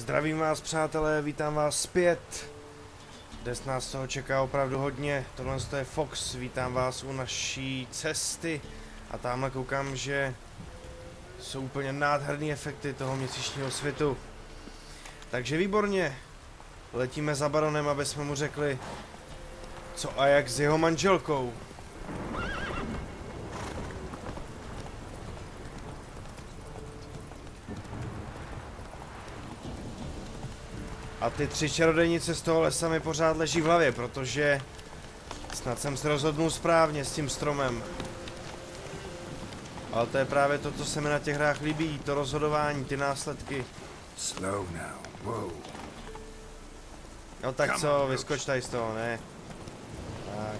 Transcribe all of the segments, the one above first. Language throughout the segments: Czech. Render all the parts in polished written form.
Zdravím vás, přátelé, vítám vás zpět. Dnes nás toho čeká opravdu hodně. Tohle je FoX, vítám vás u naší cesty. A tamhle koukám, že jsou úplně nádherné efekty toho měsíčního svitu. Takže výborně. Letíme za Baronem, aby jsme mu řekli, co a jak s jeho manželkou. A ty 3 čarodějnice z toho lesa mi pořád leží v hlavě, protože snad jsem se rozhodnul správně s tím stromem. Ale to je právě to, co se mi na těch hrách líbí, to rozhodování, ty následky. Slow now. Whoa. No tak co, vyskoč tady z toho, ne? Tak.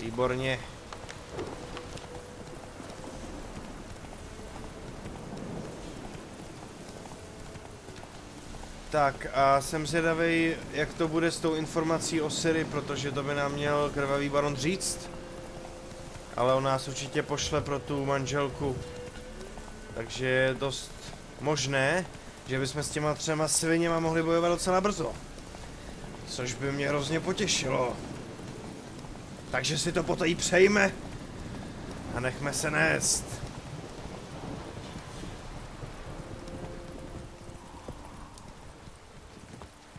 Výborně. Tak a jsem zvědavý, jak to bude s tou informací o Ciri, protože to by nám měl krvavý baron říct. Ale on nás určitě pošle pro tu manželku. Takže je dost možné, že bychom s těma 3 sviněma mohli bojovat docela brzo. Což by mě hrozně potěšilo. Takže si to poté přejme a nechme se nést.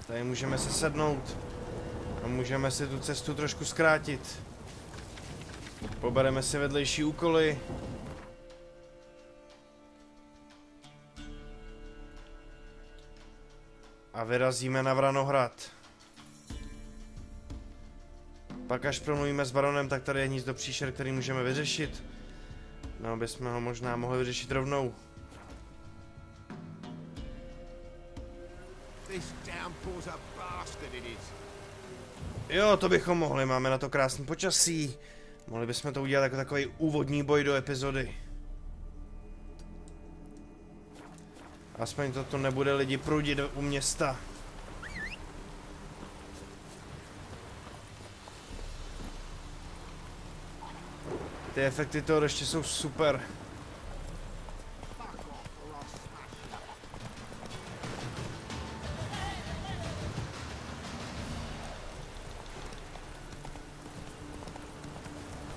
Tady můžeme se sednout a můžeme si tu cestu trošku zkrátit. Pobereme si vedlejší úkoly. A vyrazíme na Vranohrad. Pak až promluvíme s Baronem, tak tady je hnízdo příšer, který můžeme vyřešit. No, abychom ho možná mohli vyřešit rovnou. Jo, to bychom mohli, máme na to krásný počasí. Mohli bychom to udělat jako takový úvodní boj do epizody. Aspoň to tu nebude lidi prudit u města. Ty efekty toho ještě jsou super.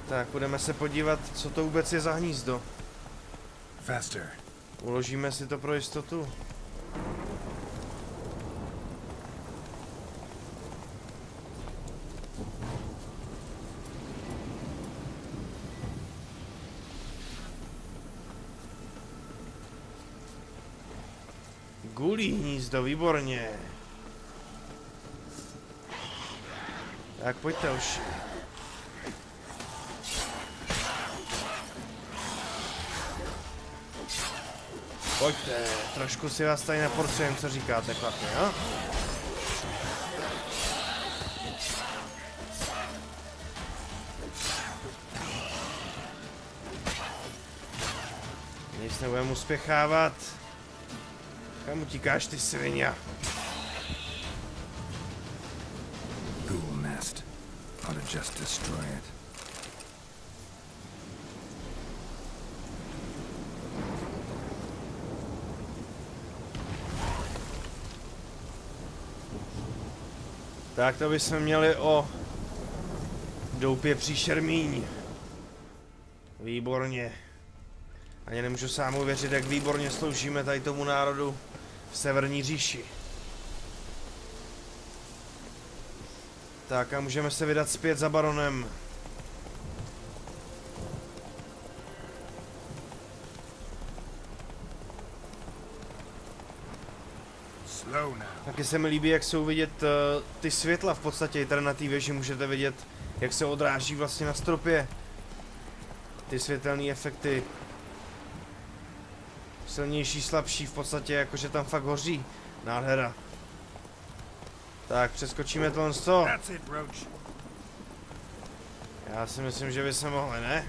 Tak, budeme se podívat, co to vůbec je za hnízdo. Faster. Uložíme si to pro jistotu. Gulí hnízdo, výborně. Tak pojďte už. Pojďte, trošku si vás tady naporcujeme, co říkáte, chlapi, jo? Nic nebudeme uspěchávat. Kam utíkáš, ty svině? Ghoul nest. Ought to just destroy it. Tak to bychom měli o doupě příšer míň. Výborně. Ani nemůžu sám uvěřit, jak výborně sloužíme tady tomu národu v Severní říši. Tak a můžeme se vydat zpět za Baronem. Taky se mi líbí, jak jsou vidět ty světla v podstatě, tady na té věži můžete vidět, jak se odráží vlastně na stropě. Ty světelné efekty. Silnější, slabší, v podstatě jakože tam fakt hoří. Nádhera. Tak, přeskočíme tohle z toho. Já si myslím, že by se mohli, ne?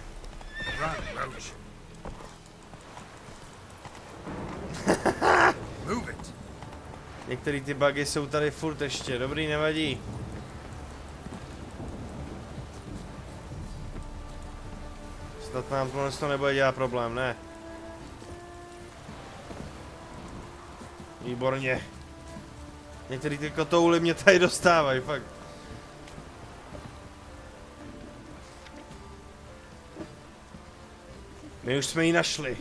Některé ty bugy jsou tady furt ještě, dobrý, nevadí. Snad nám to nebude dělat problém, ne? Výborně. Některý ty kotouly mě tady dostávají, fakt. My už jsme ji našli.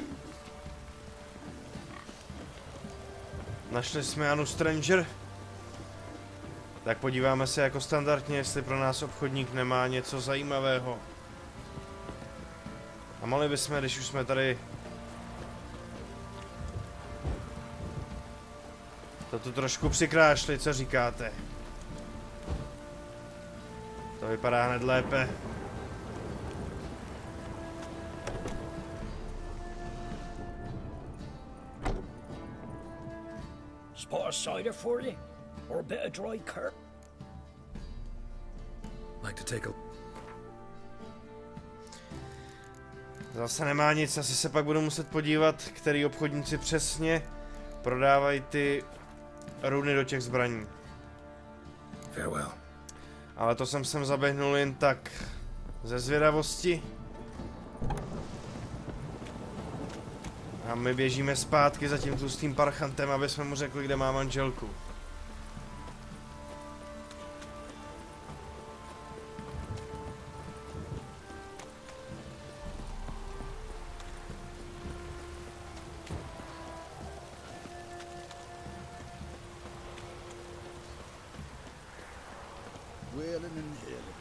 Našli jsme Anu Stranger. Tak podíváme se jako standardně, jestli pro nás obchodník nemá něco zajímavého. A mohli bychom, když už jsme tady... To tu trošku přikrášli, co říkáte? To vypadá hned lépe. Spot a cider for you? Or a bit of dry curd? Like to take a... Zase nemá nic, asi se pak budu muset podívat, který obchodníci přesně prodávají ty runy do těch zbraní. Farewell. Ale to jsem sem zaběhnul jen tak ze zvědavosti. A my běžíme zpátky za tím tlustým parchantem, aby jsme mu řekli, kde má manželku.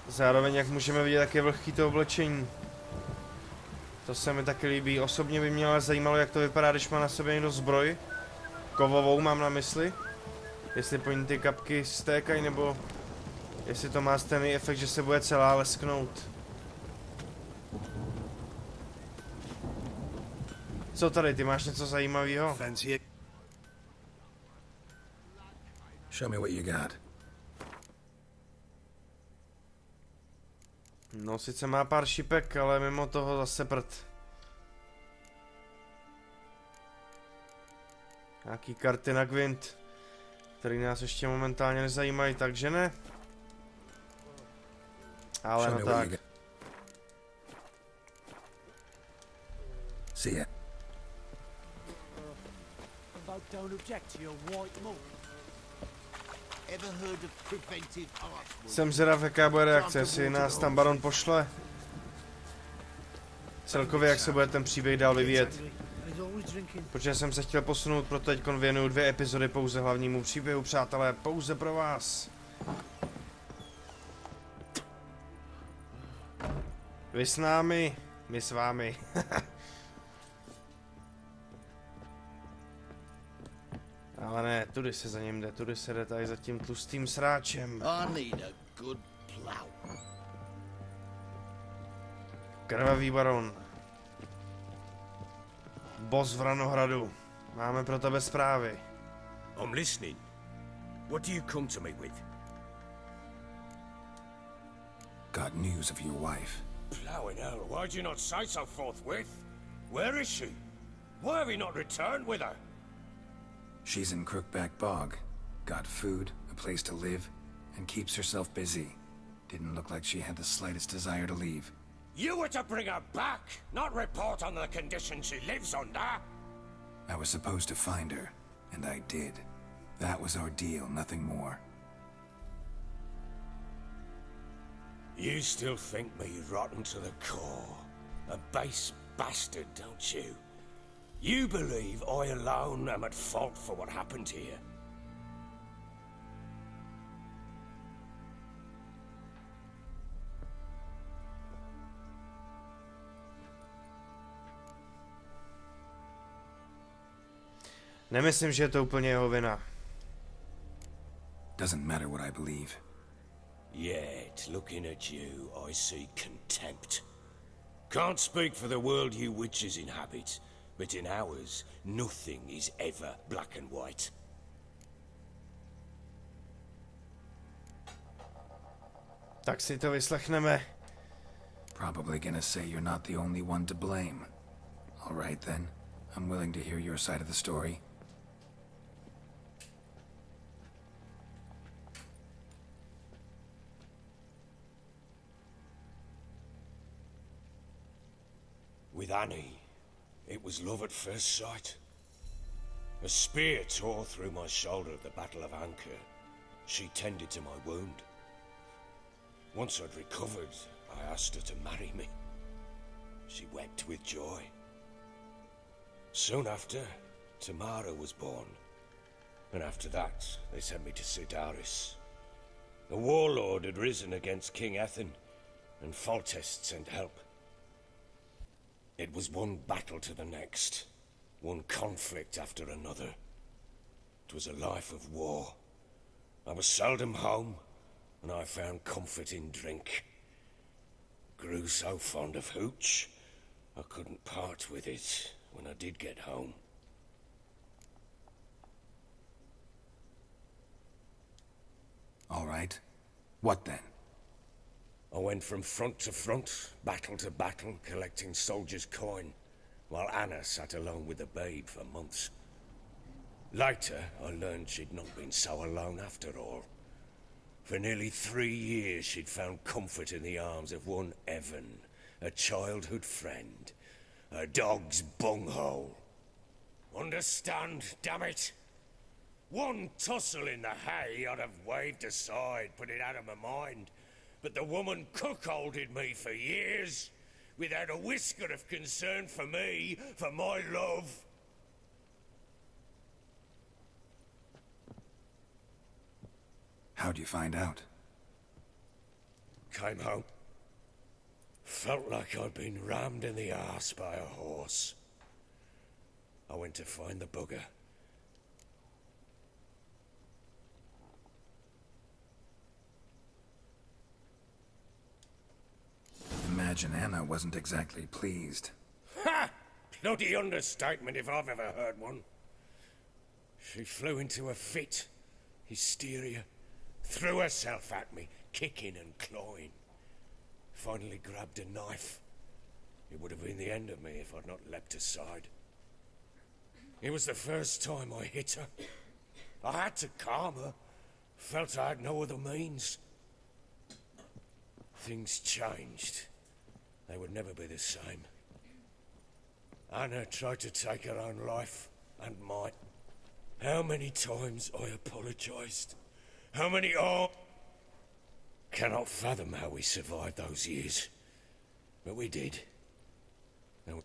Zároveň, jak můžeme vidět, jak je vlhký to oblečení. To se mi taky líbí. Osobně by mě ale zajímalo, jak to vypadá, když má na sobě někdo zbroj. Kovovou mám na mysli. Jestli po ní ty kapky stékají, nebo jestli to má stejný efekt, že se bude celá lesknout. Co tady, ty máš něco zajímavého? Show me what you got. No, sice má pár šipek, ale mimo toho zase prd. Nějaký karty na Gwent, který nás ještě momentálně nezajímají, takže ne. Ale no tak. See ya. Jsem zvědav, jaká bude reakce, jestli nás tam baron pošle. Celkově, jak se bude ten příběh dál vyvíjet. Protože jsem se chtěl posunout, proto teď věnuju 2 epizody pouze hlavnímu příběhu, přátelé, pouze pro vás. Vy s námi, my s vámi. Ale ne, tudy se za ním jde, tudy se jde tady za tím tlustým sráčem. Krvavý baron. Boss v Ranohradu. Máme pro tebe zprávy. I'm listening. What do you come to me with? Got news of your wife. Plowing hell, why'd you not say so forthwith? Where is she? Why have you not returned with her? She's in Crookback Bog. Got food, a place to live, and keeps herself busy. Didn't look like she had the slightest desire to leave. You were to bring her back, not report on the conditions she lives under. I was supposed to find her, and I did. That was our deal, nothing more. You still think me rotten to the core. A base bastard, don't you? You believe I alone am at fault for what happened here. Nemyslím, že je to úplně jeho vina. Doesn't matter what I believe. Yet, looking at you, I see contempt. Can't speak for the world you witches inhabit, but in ours, nothing is ever black and white. Tak si to vyslechneme. Probably gonna say you're not the only one to blame. All right then. I'm willing to hear your side of the story. With Annie, it was love at first sight. A spear tore through my shoulder at the Battle of Anchor. She tended to my wound. Once I'd recovered, I asked her to marry me. She wept with joy. Soon after, Tamara was born. And after that, they sent me to Sidaris. The warlord had risen against King Ethan, and Foltest sent help. It was one battle to the next, one conflict after another. It was a life of war. I was seldom home, and I found comfort in drink. Grew so fond of hooch, I couldn't part with it when I did get home. All right. What then? I went from front to front, battle to battle, collecting soldiers' coin, while Anna sat alone with the babe for months. Later, I learned she'd not been so alone after all. For nearly 3 years, she'd found comfort in the arms of one Evan, a childhood friend, a dog's bunghole. Understand, damn it? One tussle in the hay I'd have waved aside, put it out of my mind. But the woman cuckolded me for years, without a whisker of concern for me, for my love. How'd you find out? Came home. Felt like I'd been rammed in the arse by a horse. I went to find the bugger. Imagine Anna wasn't exactly pleased. Ha! Bloody understatement if I've ever heard one. She flew into a fit. Hysteria. Threw herself at me, kicking and clawing. Finally grabbed a knife. It would have been the end of me if I'd not leapt aside. It was the first time I hit her. I had to calm her. Felt I had no other means. Things changed. They would never be the same. Anna tried to take her own life, and mine. How many times I apologized. How many Cannot fathom how we survived those years. But we did. No,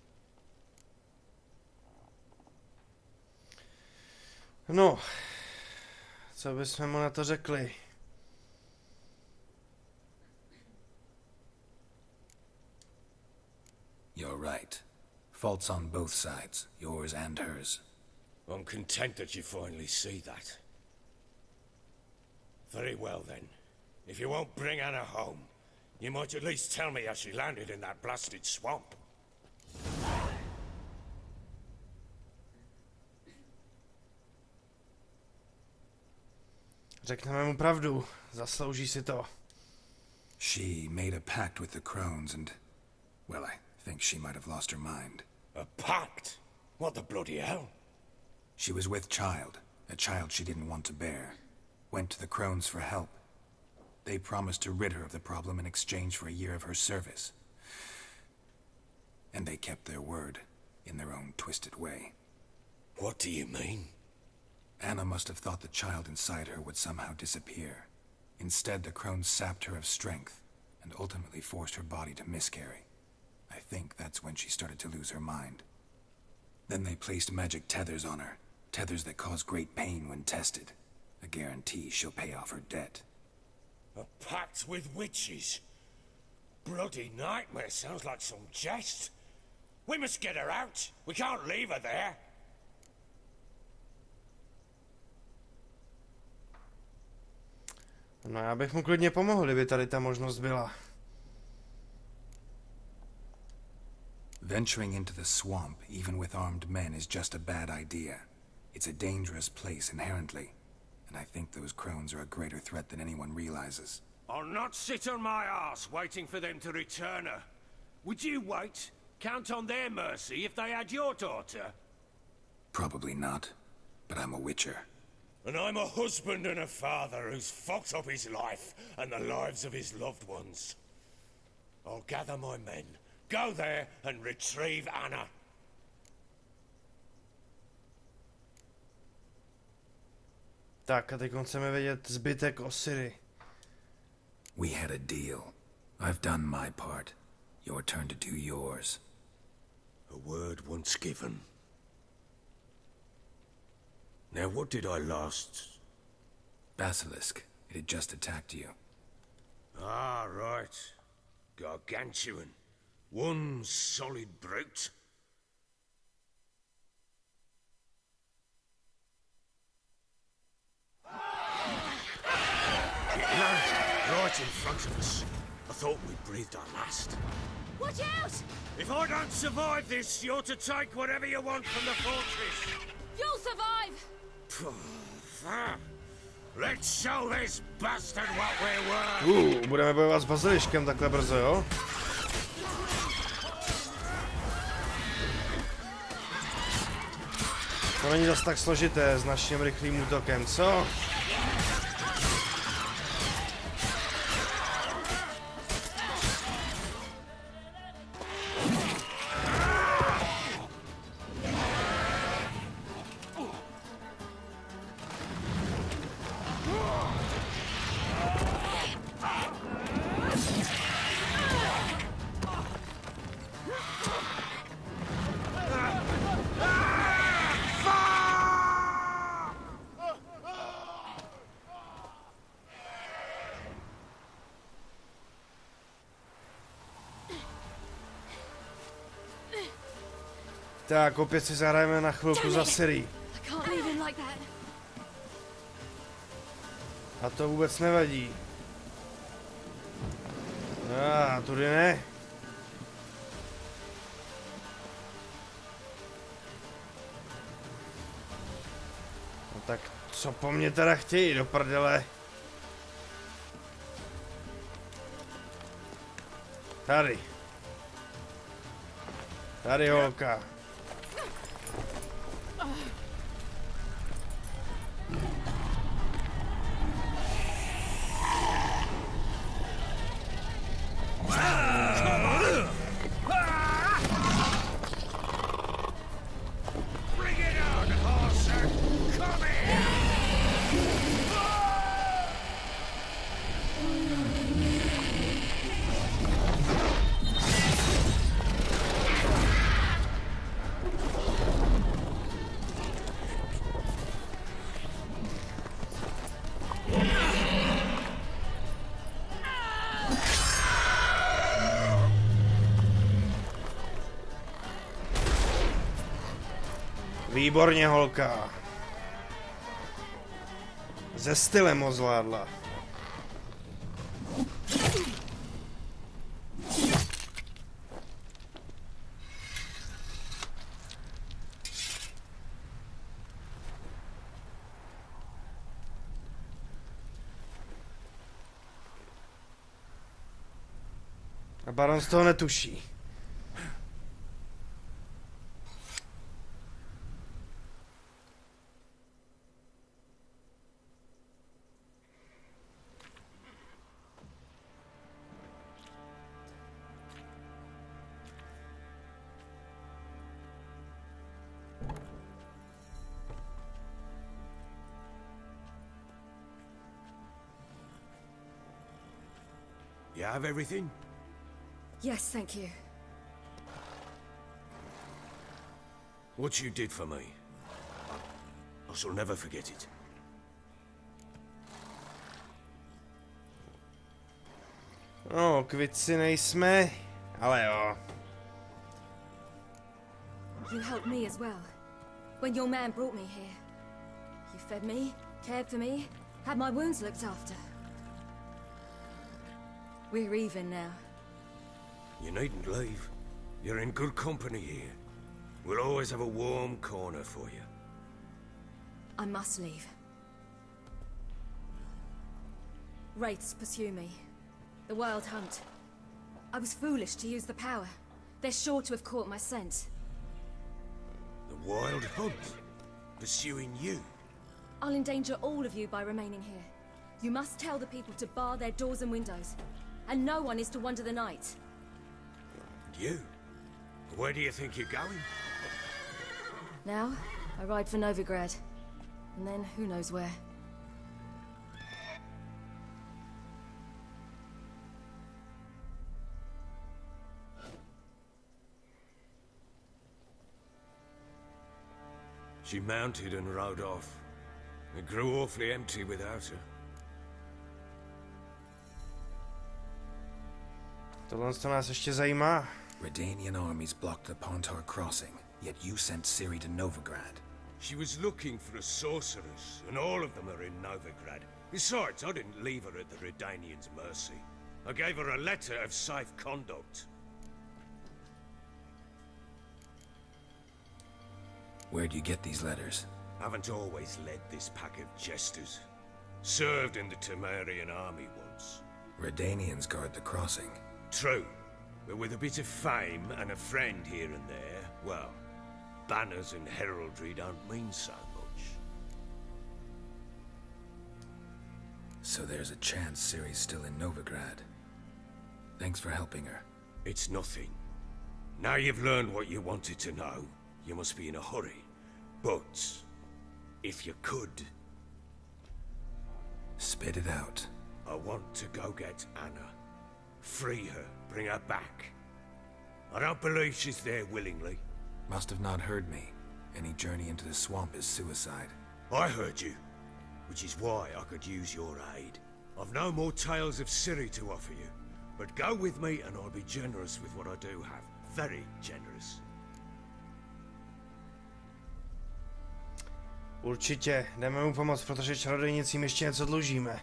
co bychom mu na to řekli? You're right. Faults on both sides, yours and hers. I'm content that you finally see that. Very well then. If you won't bring Anna home, you might at least tell me how she landed in that blasted swamp. Řekneme mu pravdu. Zaslouží si to. She made a pact with the crones and, well, I think she might have lost her mind. A pact? What the bloody hell? She was with child, a child she didn't want to bear. Went to the crones for help. They promised to rid her of the problem in exchange for a year of her service. And they kept their word, in their own twisted way. What do you mean? Anna must have thought the child inside her would somehow disappear. Instead, the crones sapped her of strength, and ultimately forced her body to miscarry. I think that's when she started to lose her mind. Then they placed magic tethers on her, tethers that cause great pain when tested. A guarantee she'll pay off her debt. A pact with witches? Bloody nightmare, sounds like some jest. We must get her out. We can't leave her there. No já bych mu klidně pomohl, kdyby tady ta možnost byla. Venturing into the swamp, even with armed men, is just a bad idea. It's a dangerous place inherently, and I think those crones are a greater threat than anyone realizes. I'll not sit on my arse waiting for them to return her. Would you wait? Count on their mercy if they had your daughter? Probably not, but I'm a witcher. And I'm a husband and a father who's fucked up his life and the lives of his loved ones. I'll gather my men, Go there and retrieve Anna. Tak a teď chceme vědět zbytek o Ciri. We had a deal. I've done my part. Your turn to do yours. A word once given. Now what did I last... Basilisk. It had just attacked you. Ah, right. Gargantuan. One solid brute. It landed right in front of us. I thought we breathed our last. Watch out! If I don't survive this, you're to take whatever you want from the fortress. You'll survive! Let's show this bastard what we're worth. Budeme bojovat s baziliškem takhle brzo, jo? To není zas tak složité s naším rychlým útokem, co? Tak, opět si zahrajeme na chvilku za Ciri. A to vůbec nevadí. Tudy ne. No tak, co po mně teda chtějí, do prdele? Tady. Tady, holka. Výborně, holka. Se stylem ho zvládla. A baron z toho netuší. You have everything? Yes, thank you. What you did for me, I shall never forget it. No, kvici nejsme, ale jo. You helped me as well. When your man brought me here. You fed me, cared for me, had my wounds looked after. We're even now. You needn't leave. You're in good company here. We'll always have a warm corner for you. I must leave. Wraiths pursue me. The Wild Hunt. I was foolish to use the power. They're sure to have caught my scent. The Wild Hunt? Pursuing you? I'll endanger all of you by remaining here. You must tell the people to bar their doors and windows. And no one is to wander the night. And you? Where do you think you're going? Now, I ride for Novigrad. And then who knows where. She mounted and rode off. It grew awfully empty without her. Tohle to nás ještě zajímá. Redanian armies blocked the Pontar crossing, yet you sent Ciri to Novigrad. She was looking for a sorceress, and all of them are in Novigrad. Besides, I didn't leave her at the Redanians' mercy. I gave her a letter of safe conduct. Where'd you get these letters? Haven't always led this pack of jesters. Served in the Temerian army once. Redanians guard the crossing. True, but with a bit of fame and a friend here and there, well, banners and heraldry don't mean so much. So there's a chance Ciri's still in Novigrad. Thanks for helping her. It's nothing. Now you've learned what you wanted to know, you must be in a hurry. But, if you could... Spit it out. I want to go get Anna. Free her, bring her back. I don't believe she's there willingly. Must have not heard me. Any journey into the swamp is suicide. I heard you, which is why I could use your aid. I've no more tales of Ciri to offer you, but go with me and I'll be generous with what I do have. Very generous. Určitě, jdeme mu pomoct, protože čarodějnicím ještě něco dlužíme.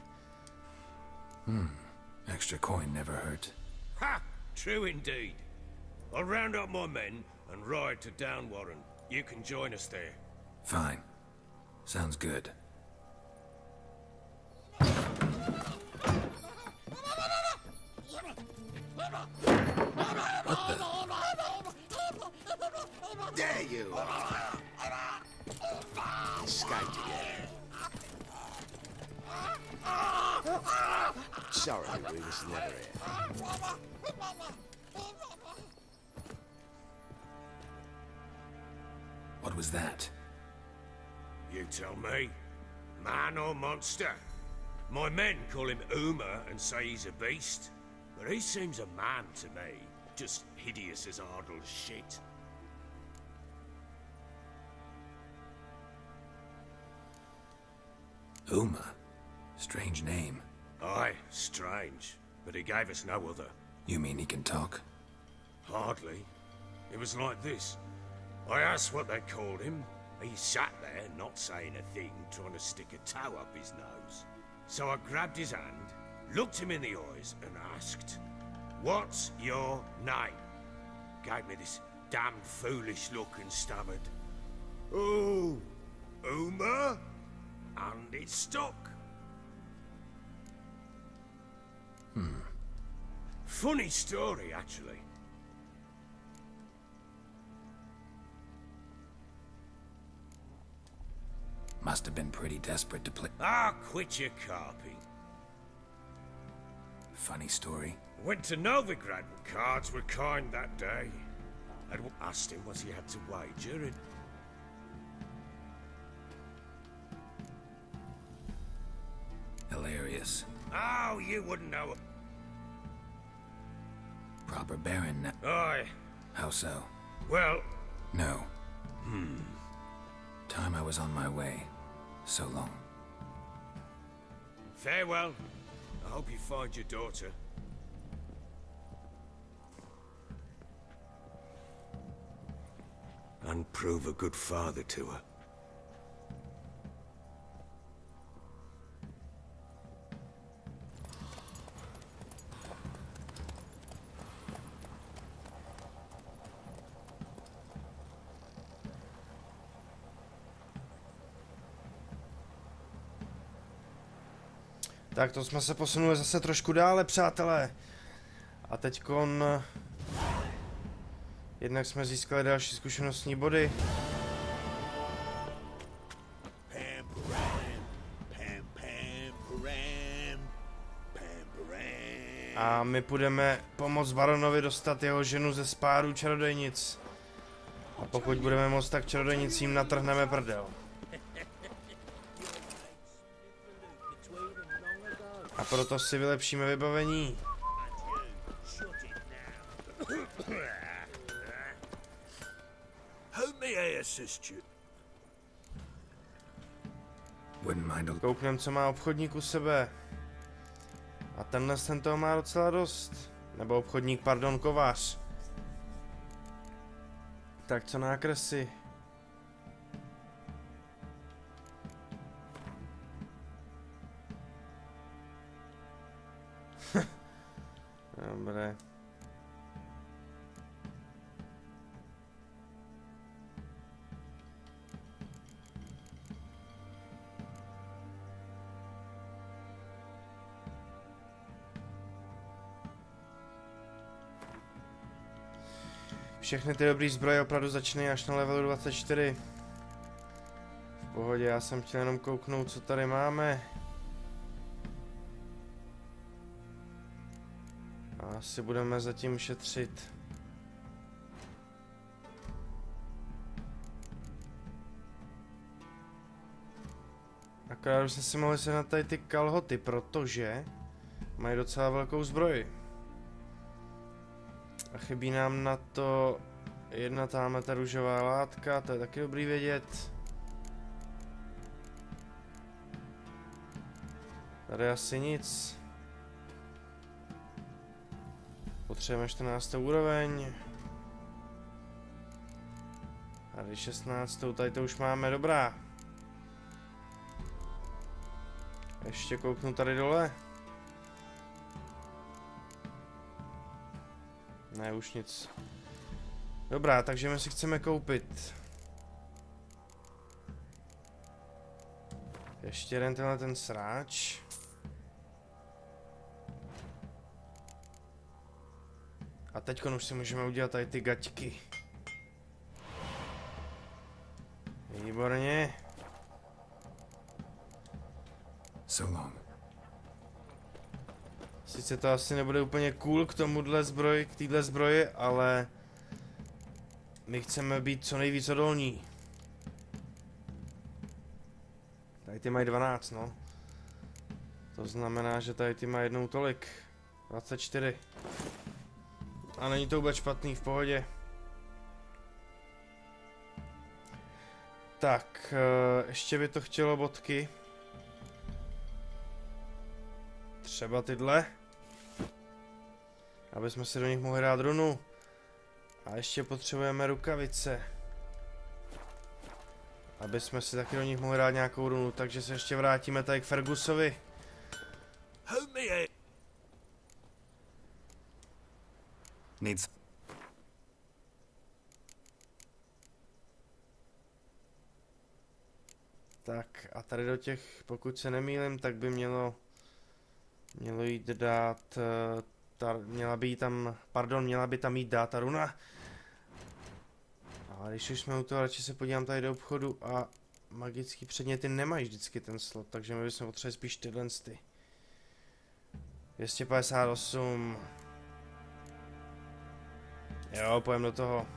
Extra coin never hurt. Ha! True indeed. I'll round up my men and ride to Downwarren. You can join us there. Fine. Sounds good. What the? There you are. Escaped again. Sorry, we was never here. What was that? You tell me. Man or monster? My men call him Uma and say he's a beast, but he seems a man to me. Just hideous as Ardle's shit. Uma? Strange name. Aye, strange. But he gave us no other. You mean he can talk? Hardly. It was like this. I asked what they called him. He sat there, not saying a thing, trying to stick a toe up his nose. So I grabbed his hand, looked him in the eyes, and asked, "What's your name?" Gave me this damned foolish look and stammered, "Oh, Uma?" And it stuck. Funny story, actually. Must have been pretty desperate to play. Ah, quit your carping. Funny story. Went to Novigrad and cards were kind that day. I'd asked him what he had to wager and... Hilarious. Oh, you wouldn't know. Proper Baron now. Aye. How so? Well... No. Time I was on my way. So long. Farewell. I hope you find your daughter. And prove a good father to her. Tak to jsme se posunuli zase trošku dále, přátelé. A teďkon... Jednak jsme získali další zkušenostní body. A my půjdeme pomoct Baronovi dostat jeho ženu ze spáru čarodějnic. A pokud budeme moct, tak čarodějnicím natrhneme prdel. A proto si vylepšíme vybavení. Kouknem, co má obchodník u sebe. A ten toho má docela dost. Nebo obchodník, pardon, kovář. Tak co nákresy? Dobré. Všechny ty dobrý zbroje opravdu začínají až na levelu 24. V pohodě, já jsem chtěl jenom kouknout, co tady máme. A asi budeme zatím šetřit. Akorát už jsme si mohli sehnat tady ty kalhoty, protože mají docela velkou zbroji. A chybí nám na to jedna tamhle ta růžová látka, to je taky dobrý vědět. Tady asi nic. Potřebujeme 14. úroveň. Tady 16. Tady to už máme, dobrá. Ještě kouknu tady dole. Ne, už nic. Dobrá, takže my si chceme koupit. Ještě jeden tenhle ten sráč. A teď už si můžeme udělat tady ty gaťky. Výborně. So long. Sice to asi nebude úplně cool k tomuhle zbroji, k téhle zbroji, ale my chceme být co nejvíc odolní. Tady ty mají 12, no. To znamená, že tady ty mají jednou tolik. 24. A není to vůbec špatný, v pohodě. Tak, ještě by to chtělo bodky. Třeba tyhle. Aby jsme si do nich mohli dát runu. A ještě potřebujeme rukavice. Aby jsme si taky do nich mohli dát nějakou runu. Takže se ještě vrátíme tady k Fergusovi. Needs. Tak a tady do těch, pokud se nemýlim, tak by mělo jít dát, měla by tam jít dát ta runa. Ale když už jsme u toho, radši se podívám tady do obchodu a magické předměty nemají vždycky ten slot, takže my bychom potřebovali spíš tyhle ty. 258. Jo, půjdeme do toho.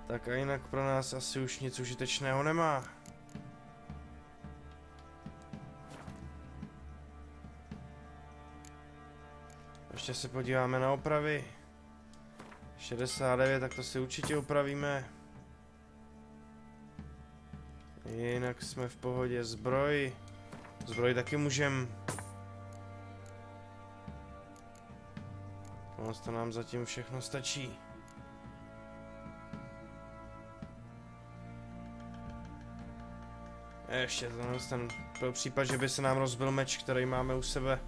Tak a jinak pro nás asi už nic užitečného nemá. Ještě se podíváme na opravy. 69, tak to si určitě opravíme. Jinak jsme v pohodě. Zbroj taky můžeme. To nám zatím všechno stačí. Ještě ten byl případ, že by se nám rozbil meč, který máme u sebe.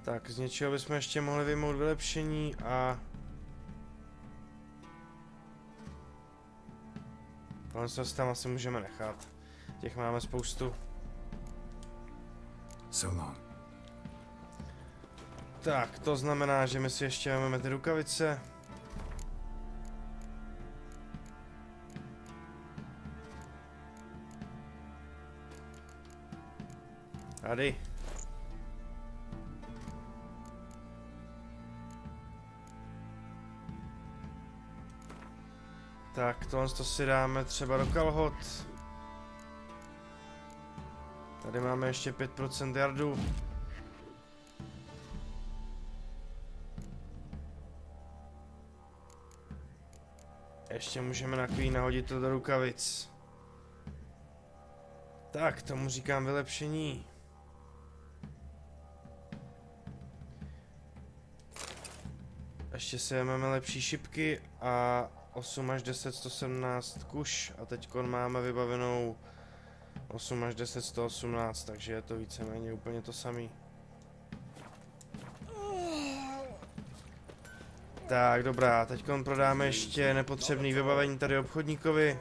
Tak, z něčeho bychom ještě mohli vyjmout vylepšení a... tohle se tam asi můžeme nechat. Těch máme spoustu. So long. Tak, to znamená, že my si ještě vezmeme ty rukavice. Tady. Tak, tohle si dáme třeba do kalhot. Tady máme ještě 5% jardu. Ještě můžeme na chvíli nahodit to do rukavic. Tak, tomu říkám vylepšení. Ještě si vezmeme lepší šipky a 8 až 10, 117 kuš. A teď máme vybavenou 8 až 10, 118, takže je to víceméně úplně to samý. Tak, dobrá, teď prodáme ještě nepotřebný vybavení tady obchodníkovi.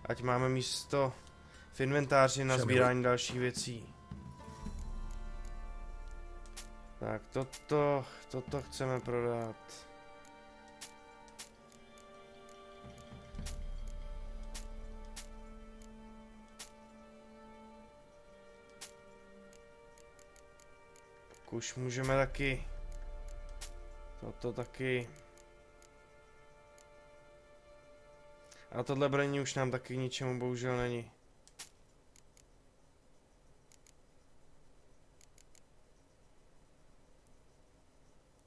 Ať máme místo v inventáři na sbírání dalších věcí. Tak, toto chceme prodat. Kuš můžeme taky. Toto taky. A tohle brnění už nám taky k ničemu bohužel není.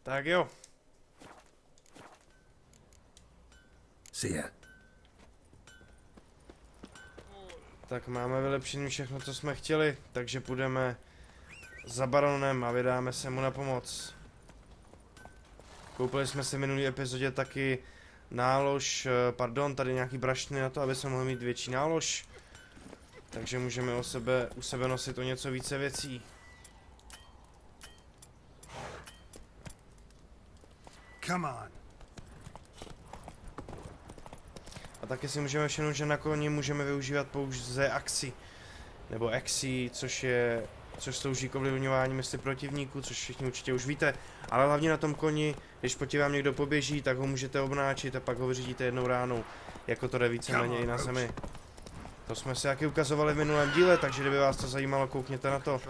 Tak jo. See ya. Tak máme vylepšený všechno, co jsme chtěli, takže půjdeme za Baronem a vydáme se mu na pomoc. Koupili jsme si v minulý epizodě taky nálož, tady nějaký brašny na to, aby jsme mohli mít větší nálož. Takže můžeme u sebe nosit o něco více věcí. Come on. A taky si můžeme všimnout, že na koni můžeme využívat pouze axi. Nebo exi, což slouží k ovlivňování mysli protivníků, což všichni určitě už víte. Ale hlavně na tom koni, když proti vám někdo poběží, tak ho můžete obnáčit a pak ho vyřídíte jednou ránou. Jako to jde víceméně i na zemi. To jsme si taky ukazovali v minulém díle, takže kdyby vás to zajímalo, koukněte na to.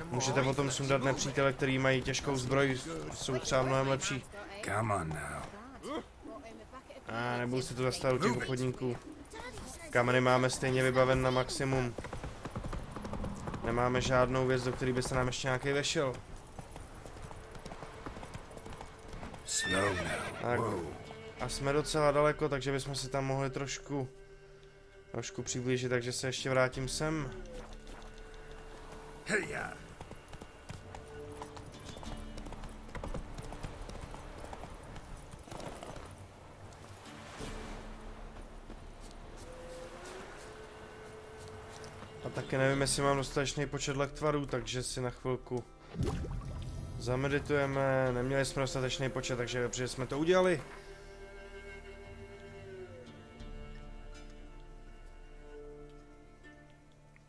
Můžete potom sundat nepřítele, který mají těžkou zbroj, jsou třeba mnohem lepší. A nebudu si to zastavit u těch obchodníků. Kameny máme stejně vybaven na maximum. Nemáme žádnou věc, do které by se nám ještě nějaký vešel. Tak. A jsme docela daleko, takže bychom si tam mohli trošku přiblížit, takže se ještě vrátím sem. A taky nevím, jestli mám dostatečný počet lektvarů, takže si na chvilku zameditujeme. Neměli jsme dostatečný počet, takže dobře, jsme to udělali.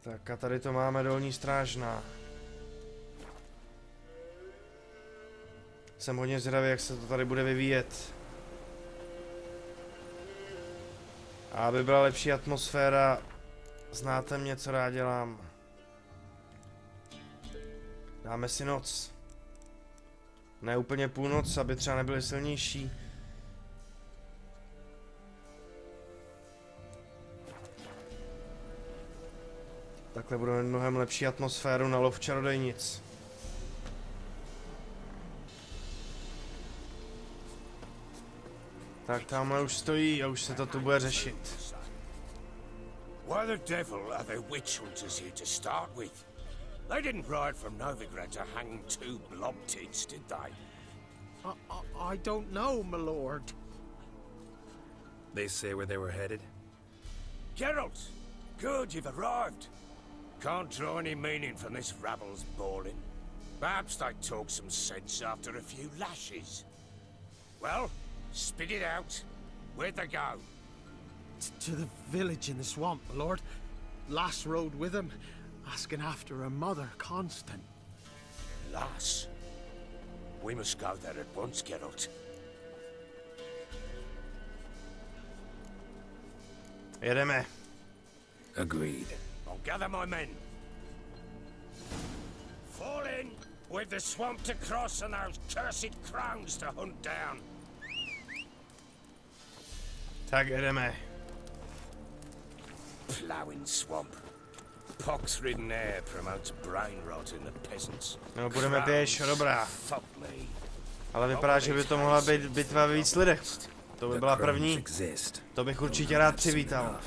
Tak a tady to máme dolní strážná. Jsem hodně zvědavý, jak se to tady bude vyvíjet. A aby byla lepší atmosféra, znáte mě, co rád dělám. Dáme si noc. Ne úplně půlnoc, aby třeba nebyly silnější. Takhle budeme mnohem lepší atmosféru na lov čarodějnic. Tak tamhle už stojí a už se to tu bude řešit. Why the devil are there witch hunters here to start with? They didn't ride from Novigrad to hang two blob-tits, did they? I don't know, my lord. They say where they were headed? Geralt! Good, you've arrived. Can't draw any meaning from this rabble's bawling. Perhaps they talk some sense after a few lashes. Well, spit it out. Where'd they go? To the village in the swamp, my lord. Lass rode with him, asking after her mother, Constant. Lass? We must go there at once, Geralt. Jedeme. Agreed. I'll gather my men. Fall in! We've the swamp to cross and those cursed crowns to hunt down. Tak jdeme. Ploughing swamp. Pox-ridden air promotes brain rot in the peasants. No, budeme pěšo, dobrá. Fuck me. Ale vypadá, že by to mohla být bitva ve víc lidech. To by byla první. To bych určitě rád přivítal.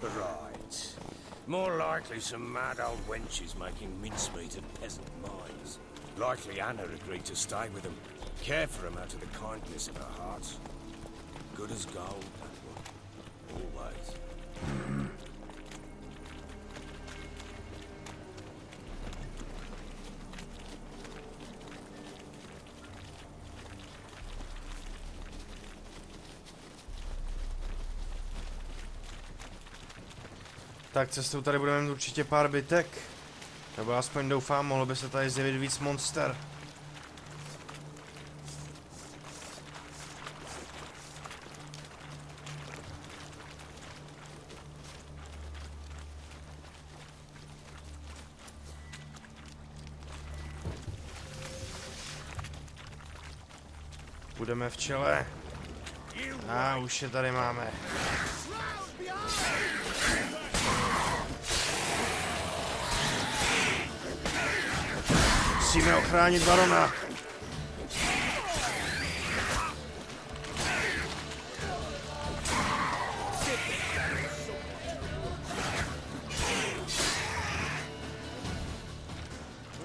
Right. More likely some mad old wenches making mincemeat of peasant minds. Likely Anna agreed to stay with them. Care for them out of the kindness of her heart. Good as gold, that one. Always. Tak cestou tady budeme mít určitě pár bitek. Nebo aspoň doufám, mohlo by se tady zjevit víc monster. Budeme v čele. A už je tady máme. Musíme ochránit barona.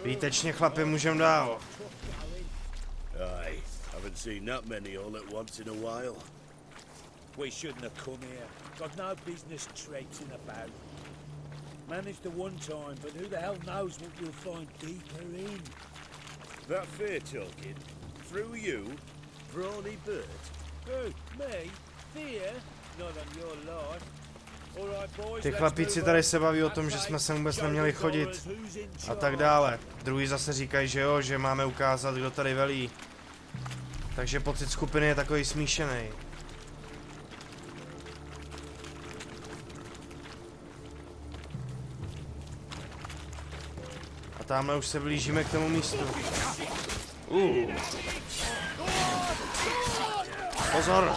Výtečně, chlapi, můžem dál. Aye, haven't seen that many all at once in a while. We shouldn't have come here. Got no business traipsing about. Managed the one time, but who the hell knows what you'll find deeper in? That fair talking? Through you? Brawny bird? Who? Me? Fear? Not on your life. Ty chlapíci tady se baví o tom, že jsme se vůbec neměli chodit a tak dále. Druhý zase říkají, že jo, že máme ukázat, kdo tady velí. Takže pocit skupiny je takový smíšený. A tamhle už se blížíme k tomu místu. Pozor!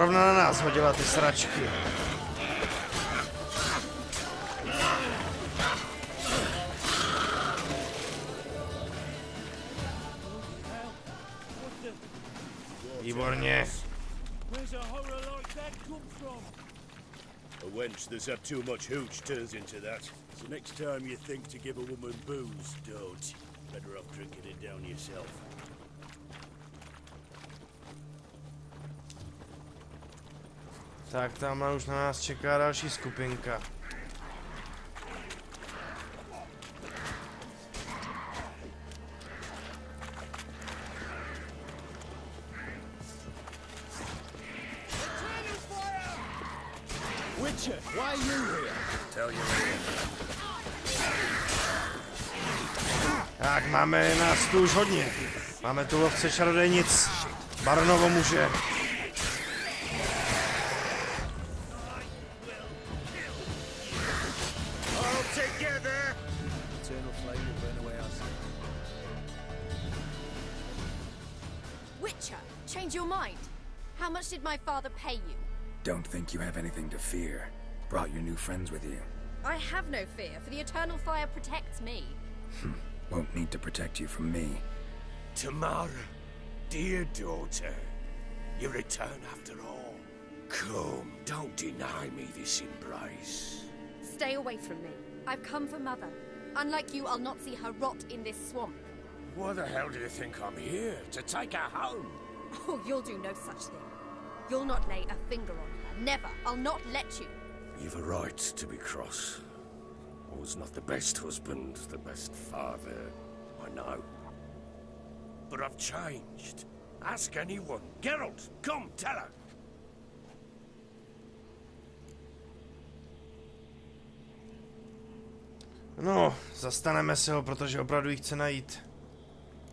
Zrovna na nás hodila ty sračky. Výborně. A wench that's had too much hooch turns into that. So next time you think to give a woman booze, don't. Better off drinking it down yourself. Tak tamhle už na nás čeká další skupinka. Witcher, why are you here? Tell you later. Tak, máme nás tu už hodně. Máme tu lovce čarodějnic, Baronovu muže. Witcher, change your mind. How much did my father pay you? Don't think you have anything to fear. Brought your new friends with you. I have no fear, for the eternal fire protects me. Won't need to protect you from me. Tamara, dear daughter, you return after all. Come, don't deny me this embrace. Stay away from me. I've come for Mother. Unlike you, I'll not see her rot in this swamp. Why the hell do you think I'm here? To take her home? Oh, you'll do no such thing. You'll not lay a finger on her. Never. I'll not let you. You've a right to be cross. I was not the best husband, the best father, I know. But I've changed. Ask anyone. Geralt, come, tell her. No, zastaneme se ho, protože opravdu jí chce najít.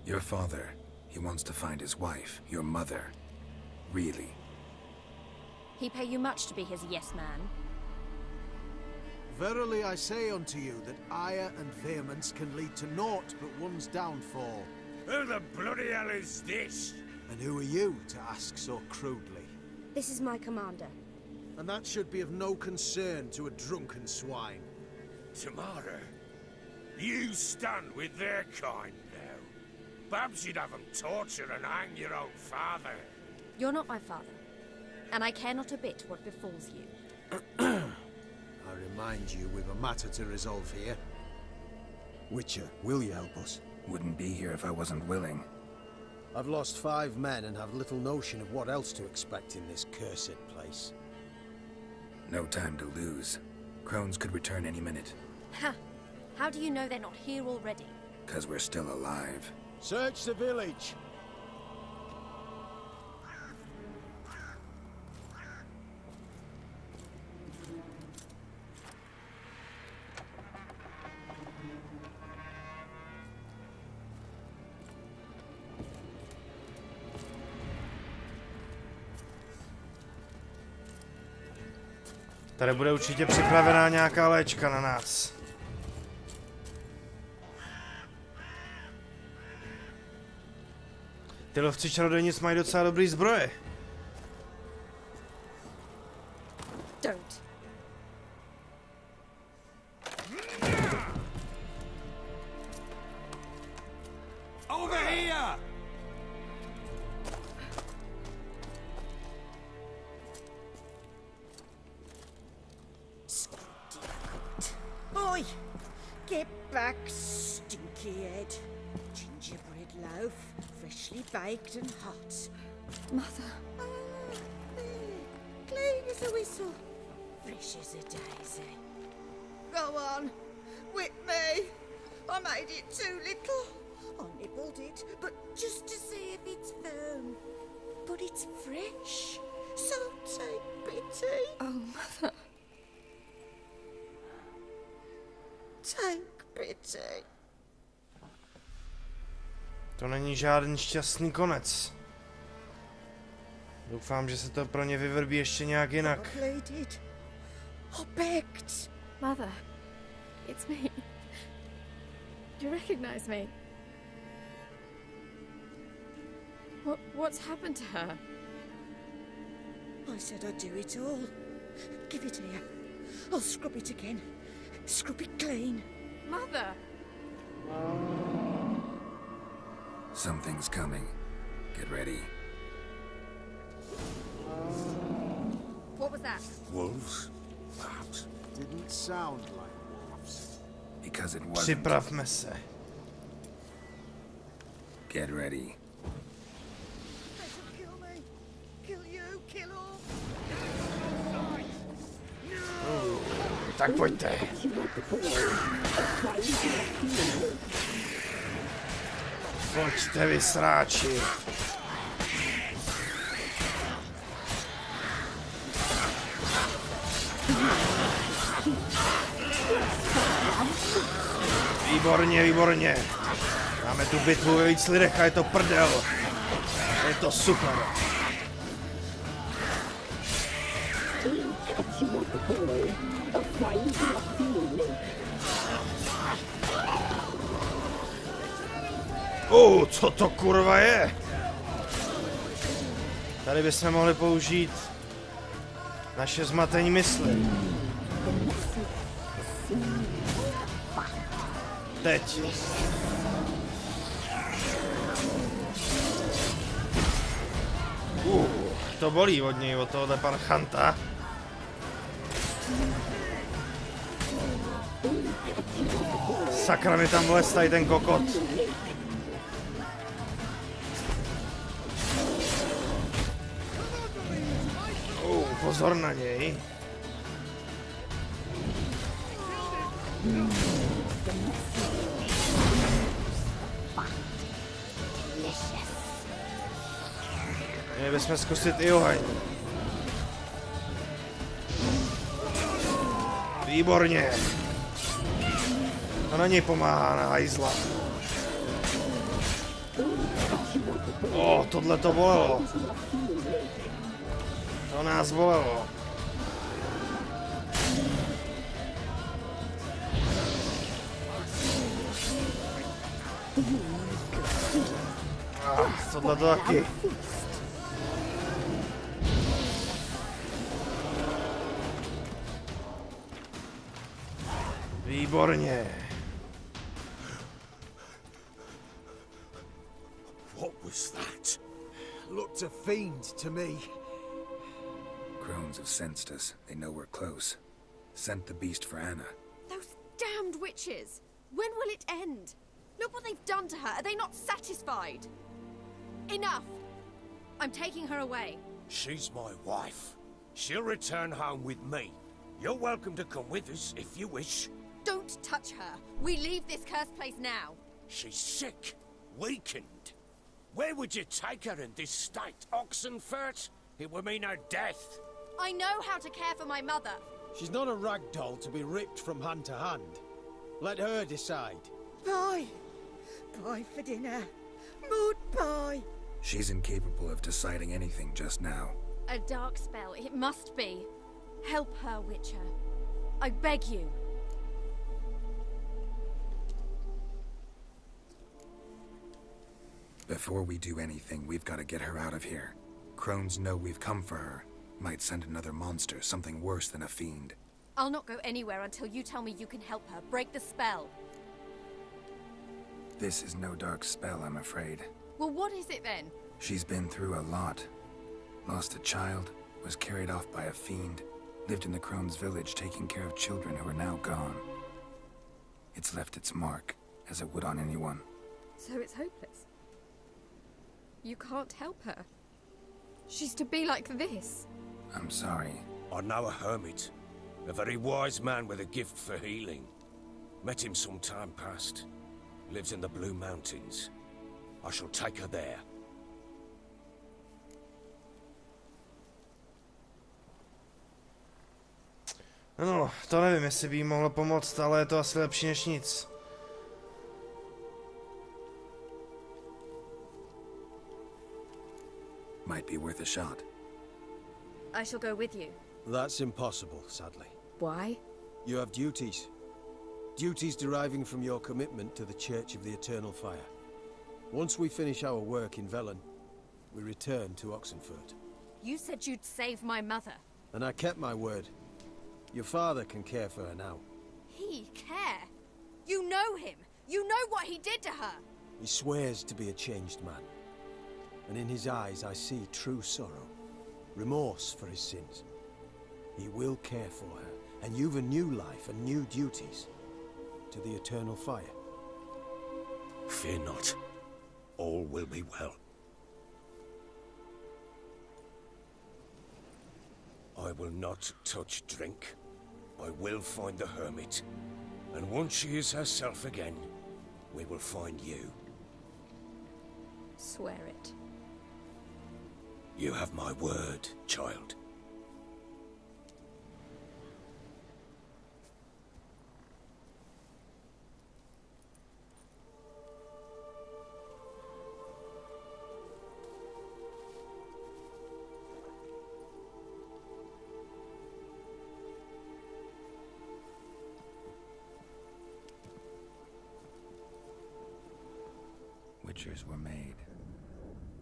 Your father, he wants to find his wife, your mother. Really? He pay you much to be his yes man? Verily I say unto you that ire and vehemence can lead to naught but one's downfall. Who the bloody hell is this? And who are you to ask so crudely? This is my commander. And that should be of no concern to a drunken swine. Tamara, you stand with their kind now. Perhaps you'd have them torture and hang your own father. You're not my father, and I care not a bit what befalls you. I remind you we've a matter to resolve here. Witcher, will you help us? Wouldn't be here if I wasn't willing. I've lost 5 men and have little notion of what else to expect in this cursed place. No time to lose. Crones could return any minute. Ha! How do you know they're not here already? 'Cause we're still alive. Search the village! Tady bude určitě připravená nějaká léčka na nás. Ty lovci čarodějnic mají docela dobrý zbroje. Don't. Over here! Oi! Get back, stinky head. Gingerbread loaf, freshly baked and hot. Mother. Clean as a whistle, fresh as a daisy. Go on, whip me. I made it too little. I nibbled it, but just to see if it's firm. But it's fresh, so take pity. Oh, Mother. Take pity. To není žádný šťastný konec. Doufám, že se to pro ně vyvrbí ještě nějak jinak. Mother, it's me. Do you recognize me? What's happened to her? I said I'd do it all. Give it here. I'll scrub it again. Scrub it clean. Mother! Something's coming. Get ready. What was that? Wolves? Perhaps. Didn't sound like wolves. Because it wasn't. Připravme se. Get ready. Kill me. Kill you. Kill all. Tak pojďte. Pojďte, vy sráči. Výborně, výborně. Máme tu bitvu ve víc lidech a je to prdel. Je to super. Co to kurva je? Tady bychom mohli použít naše zmatení mysli. Teď. To bolí od něj, od tohohle parchanta. Sakra, mi tam vlez tady ten kokot. Pozor na něj. Měli bychom zkusit i oheň. Výborně. A na něj pomáhá, na hajzla. Tohle to bolelo. To nás bolelo. Tohle to taky. Výborně. What was that? Looked a fiend to me. Crones have sensed us. They know we're close. Sent the beast for Anna. Those damned witches! When will it end? Look what they've done to her. Are they not satisfied? Enough! I'm taking her away. She's my wife. She'll return home with me. You're welcome to come with us if you wish. Don't touch her. We leave this cursed place now. She's sick, weakened. Where would you take her in this state? Oxenfurt? It would mean her death. I know how to care for my mother. She's not a rag doll to be ripped from hand to hand. Let her decide. Pie. Pie for dinner. Mood pie. She's incapable of deciding anything just now. A dark spell, it must be. Help her, Witcher. I beg you. Before we do anything, we've got to get her out of here. Crones know we've come for her. Might send another monster, something worse than a fiend. I'll not go anywhere until you tell me you can help her. Break the spell. This is no dark spell, I'm afraid. Well, what is it then? She's been through a lot. Lost a child, was carried off by a fiend, lived in the Crone's village taking care of children who are now gone. It's left its mark, as it would on anyone. So it's hopeless. You can't help her. She's to be like this. I'm sorry. I know a hermit. A very wise man with a gift for healing. Met him some time past. Lives in the Blue Mountains. I shall take her there. No, to nevím, jestli by jí mohlo pomoct, ale je to asi lepší než nic. Might be worth a shot. I shall go with you. That's impossible, sadly. Why? You have duties. Duties deriving from your commitment to the Church of the Eternal Fire. Once we finish our work in Velen, we return to Oxenfurt. You said you'd save my mother. And I kept my word. Your father can care for her now. He care? You know him. You know what he did to her. He swears to be a changed man. And in his eyes I see true sorrow. Remorse for his sins. He will care for her. And you've a new life and new duties. To the Eternal Fire. Fear not. All will be well. I will not touch drink. I will find the hermit. And once she is herself again, we will find you. Swear it. You have my word, child. Witchers were made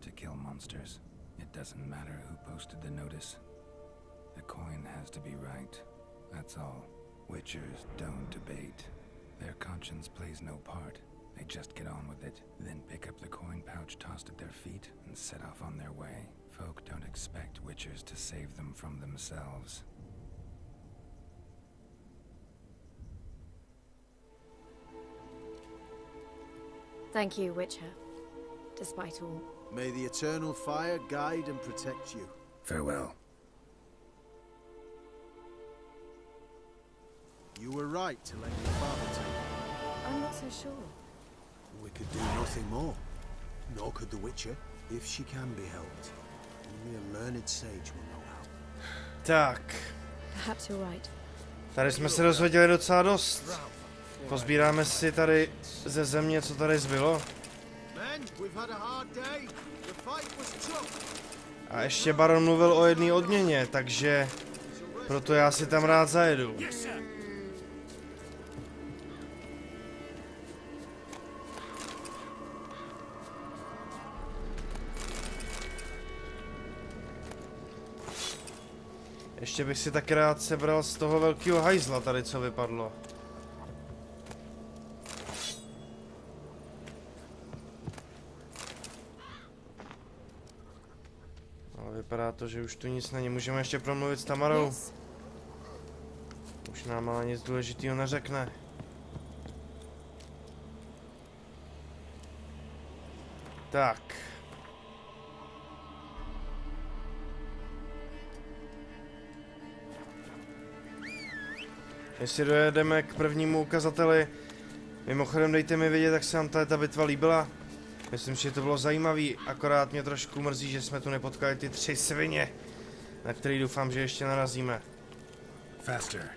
to kill monsters. It doesn't matter who posted the notice. The coin has to be right. That's all. Witchers don't debate. Their conscience plays no part. They just get on with it, then pick up the coin pouch tossed at their feet and set off on their way. Folk don't expect witchers to save them from themselves. Thank you, Witcher. Despite all. May the Eternal Fire guide and protect you. Farewell. You were right to let your father take her. I'm not so sure. We could do nothing more. Nor could the Witcher, if she can be helped. Only a learned sage will know how. Tak. Perhaps you're right. Tady jsme se dozvěděli docela dost. Pozbíráme si tady ze země, co tady zbylo. A ještě baron mluvil o jedné odměně, takže proto já si tam rád zajedu. Ještě bych si taky rád sebral z toho velkého hajzla tady, co vypadlo. Ale vypadá to, že už tu nic není. Můžeme ještě promluvit s Tamarou? Už nám ale nic důležitého neřekne. Tak. Jestli dojedeme k prvnímu ukazateli, mimochodem dejte mi vědět, jak se vám ta bitva líbila. Myslím, že to bylo zajímavý, akorát mě trošku mrzí, že jsme tu nepotkali ty 3 svině, na který doufám, že ještě narazíme. Faster.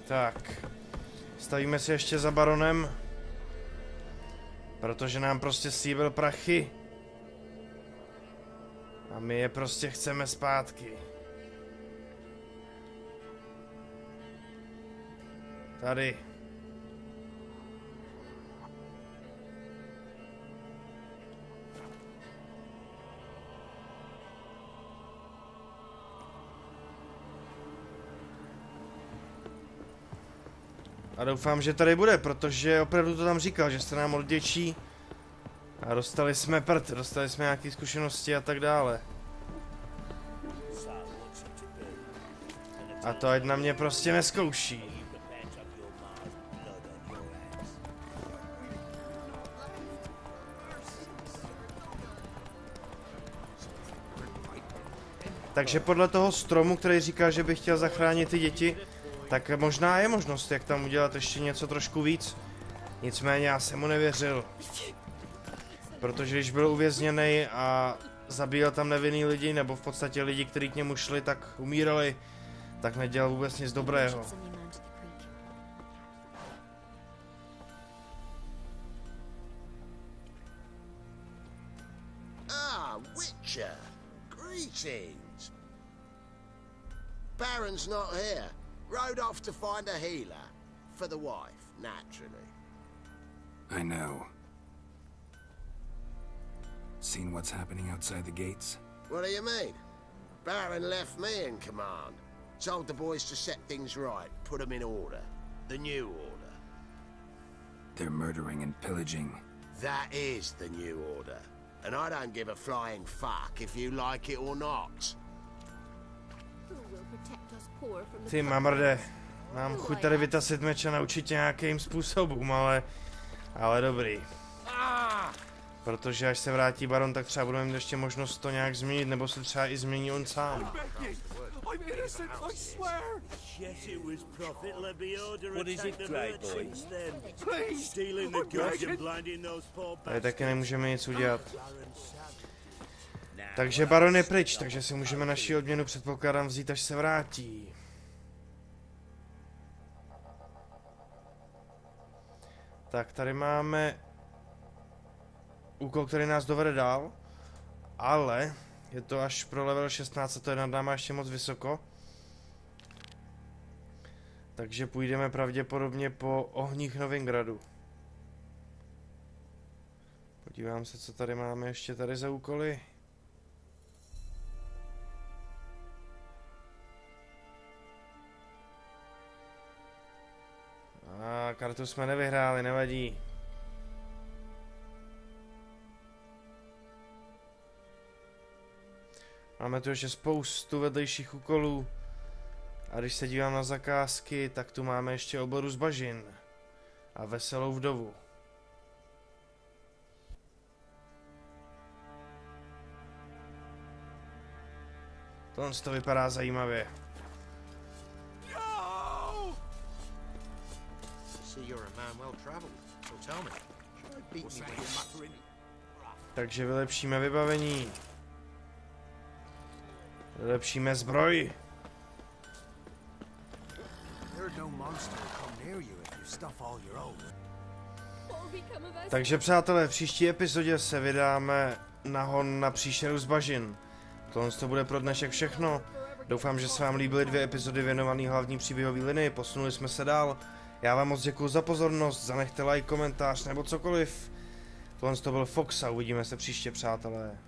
Tak, stavíme si ještě za baronem. Protože nám prostě slíbil prachy. A my je prostě chceme zpátky. Tady. A doufám, že tady bude, protože opravdu to tam říkal, že se nám odděčí. A dostali jsme prd, dostali jsme nějaké zkušenosti a tak dále. A to ať na mě prostě neskouší. Takže podle toho stromu, který říká, že by chtěl zachránit ty děti, tak možná je možnost, jak tam udělat ještě něco trošku víc. Nicméně já jsem mu nevěřil. Protože když byl uvězněný a zabíjel tam nevinný lidi, nebo v podstatě lidi, kteří k němu šli, tak umírali, tak nedělal vůbec nic dobrého. Ah, Witcher. Greetings. Baron's not here. Rode off to find a healer. For the wife, naturally. I know. Seen what's happening outside the gates? What do you mean? Baron left me in command. Told the boys to set things right, put them in order. The new order. They're murdering and pillaging. That is the new order. And I don't give a flying fuck if you like it or not. Ty mamrde, mám chuť tady vytasit meč a naučit tě nějakým způsobům, ale dobrý. Protože až se vrátí baron, tak třeba budeme mít ještě možnost to nějak změnit, nebo se třeba i změní on sám. Tady taky nemůžeme nic udělat. Takže baron je pryč, takže si můžeme naši odměnu, předpokládám, vzít, až se vrátí. Tak tady máme úkol, který nás dovede dál, ale je to až pro level 16 a to je nad náma ještě moc vysoko. Takže půjdeme pravděpodobně po ohních Novingradu. Podívám se, co tady máme ještě tady za úkoly. A kartu jsme nevyhráli, nevadí. Máme tu ještě spoustu vedlejších úkolů. A když se dívám na zakázky, tak tu máme ještě oboru z bažin. A veselou vdovu. Tohle to vypadá zajímavě. Takže vylepšíme vybavení. Vylepšíme zbroj. Takže přátelé, v příští epizodě se vydáme na hon na příšeru z bažin. Tohle to bude pro dnešek všechno. Doufám, že se vám líbily 2 epizody věnované hlavní příběhové linii, posunuli jsme se dál. Já vám moc děkuji za pozornost, zanechte like, komentář nebo cokoliv. Tohle to byl FoX a uvidíme se příště, přátelé.